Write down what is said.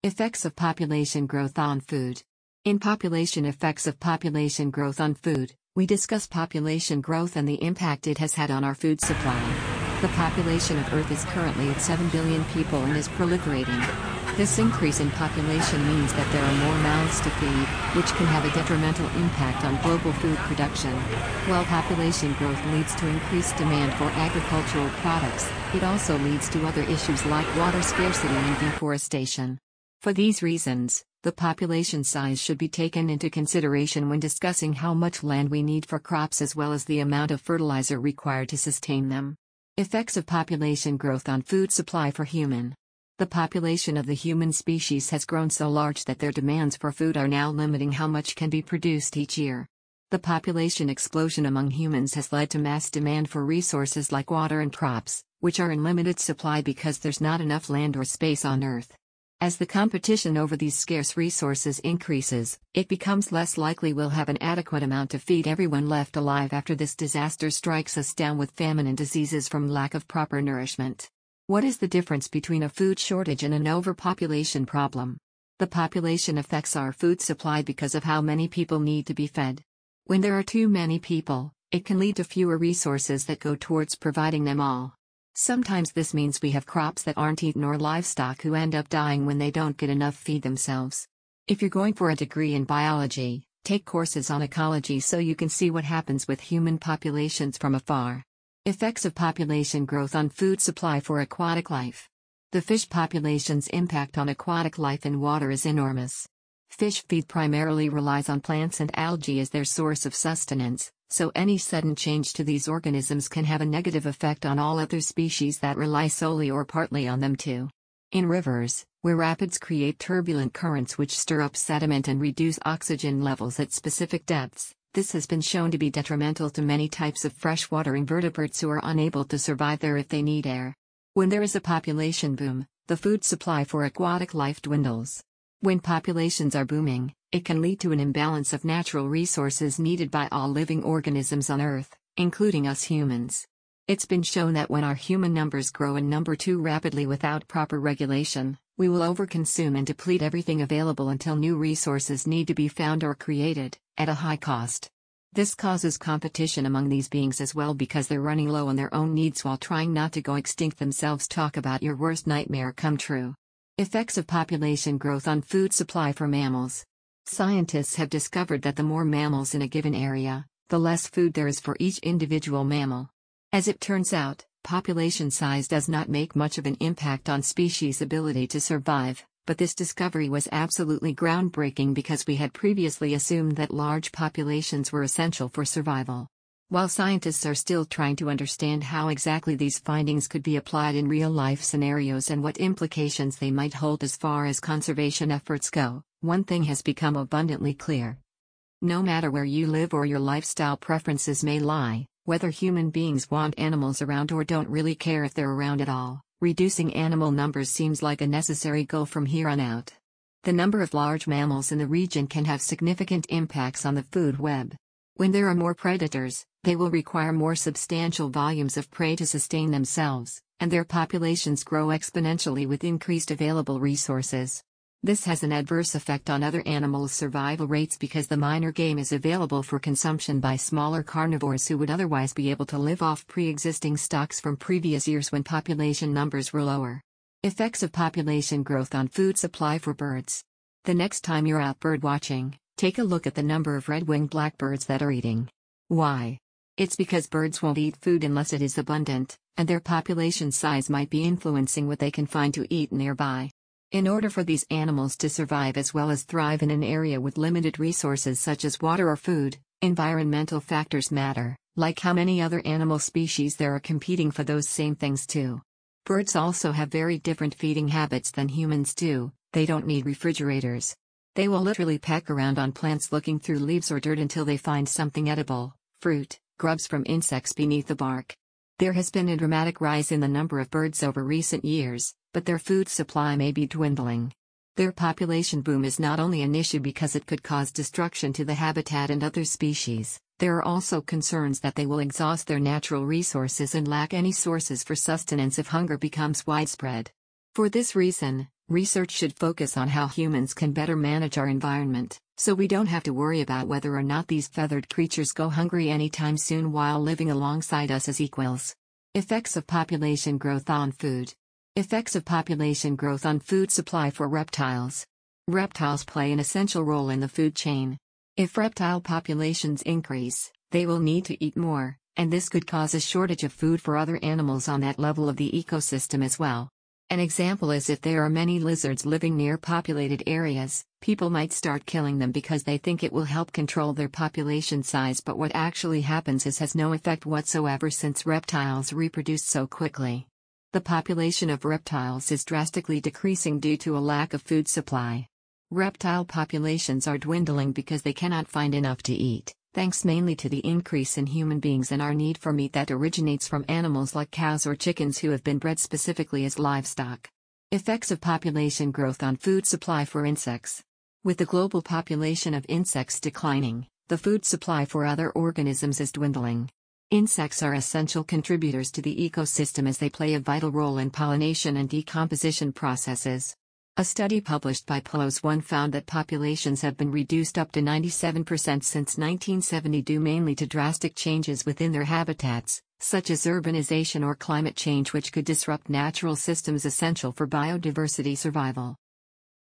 Effects of population growth on food. In Population Effects of Population Growth on Food, we discuss population growth and the impact it has had on our food supply. The population of Earth is currently at 7 billion people and is proliferating. This increase in population means that there are more mouths to feed, which can have a detrimental impact on global food production. While population growth leads to increased demand for agricultural products, it also leads to other issues like water scarcity and deforestation. For these reasons, the population size should be taken into consideration when discussing how much land we need for crops as well as the amount of fertilizer required to sustain them. Effects of population growth on food supply for human. The population of the human species has grown so large that their demands for food are now limiting how much can be produced each year. The population explosion among humans has led to mass demand for resources like water and crops, which are in limited supply because there's not enough land or space on Earth. As the competition over these scarce resources increases, it becomes less likely we'll have an adequate amount to feed everyone left alive after this disaster strikes us down with famine and diseases from lack of proper nourishment. What is the difference between a food shortage and an overpopulation problem? The population affects our food supply because of how many people need to be fed. When there are too many people, it can lead to fewer resources that go towards providing them all. Sometimes this means we have crops that aren't eaten or livestock who end up dying when they don't get enough feed themselves. If you're going for a degree in biology, take courses on ecology so you can see what happens with human populations from afar. Effects of population growth on food supply for aquatic life. The fish population's impact on aquatic life in water is enormous. Fish feed primarily relies on plants and algae as their source of sustenance, so any sudden change to these organisms can have a negative effect on all other species that rely solely or partly on them too. In rivers, where rapids create turbulent currents which stir up sediment and reduce oxygen levels at specific depths, this has been shown to be detrimental to many types of freshwater invertebrates who are unable to survive there if they need air. When there is a population boom, the food supply for aquatic life dwindles. When populations are booming, it can lead to an imbalance of natural resources needed by all living organisms on Earth, including us humans. It's been shown that when our human numbers grow in number too rapidly without proper regulation, we will overconsume and deplete everything available until new resources need to be found or created, at a high cost. This causes competition among these beings as well because they're running low on their own needs while trying not to go extinct themselves. Talk about your worst nightmare come true. Effects of population growth on food supply for mammals. Scientists have discovered that the more mammals in a given area, the less food there is for each individual mammal. As it turns out, population size does not make much of an impact on species' ability to survive, but this discovery was absolutely groundbreaking because we had previously assumed that large populations were essential for survival. While scientists are still trying to understand how exactly these findings could be applied in real-life scenarios and what implications they might hold as far as conservation efforts go, one thing has become abundantly clear. No matter where you live or your lifestyle preferences may lie, whether human beings want animals around or don't really care if they're around at all, reducing animal numbers seems like a necessary goal from here on out. The number of large mammals in the region can have significant impacts on the food web. When there are more predators, they will require more substantial volumes of prey to sustain themselves, and their populations grow exponentially with increased available resources. This has an adverse effect on other animals' survival rates because the minor game is available for consumption by smaller carnivores who would otherwise be able to live off pre-existing stocks from previous years when population numbers were lower. Effects of population growth on food supply for birds. The next time you're out bird watching, take a look at the number of red-winged blackbirds that are eating. Why? It's because birds won't eat food unless it is abundant, and their population size might be influencing what they can find to eat nearby. In order for these animals to survive as well as thrive in an area with limited resources such as water or food, environmental factors matter, like how many other animal species there are competing for those same things too. Birds also have very different feeding habits than humans do. They don't need refrigerators. They will literally peck around on plants looking through leaves or dirt until they find something edible, fruit, grubs from insects beneath the bark. There has been a dramatic rise in the number of birds over recent years, but their food supply may be dwindling. Their population boom is not only an issue because it could cause destruction to the habitat and other species, there are also concerns that they will exhaust their natural resources and lack any sources for sustenance if hunger becomes widespread. For this reason, Research should focus on how humans can better manage our environment, so we don't have to worry about whether or not these feathered creatures go hungry anytime soon while living alongside us as equals. Effects of population growth on food. Effects of population growth on food supply for reptiles. Reptiles play an essential role in the food chain. If reptile populations increase, they will need to eat more, and this could cause a shortage of food for other animals on that level of the ecosystem as well. An example is if there are many lizards living near populated areas, people might start killing them because they think it will help control their population size, but what actually happens is has no effect whatsoever since reptiles reproduce so quickly. The population of reptiles is drastically decreasing due to a lack of food supply. Reptile populations are dwindling because they cannot find enough to eat, thanks mainly to the increase in human beings and our need for meat that originates from animals like cows or chickens who have been bred specifically as livestock. Effects of population growth on food supply for insects. With the global population of insects declining, the food supply for other organisms is dwindling. Insects are essential contributors to the ecosystem as they play a vital role in pollination and decomposition processes. A study published by PLOS One found that populations have been reduced up to 97% since 1970 due mainly to drastic changes within their habitats, such as urbanization or climate change, which could disrupt natural systems essential for biodiversity survival.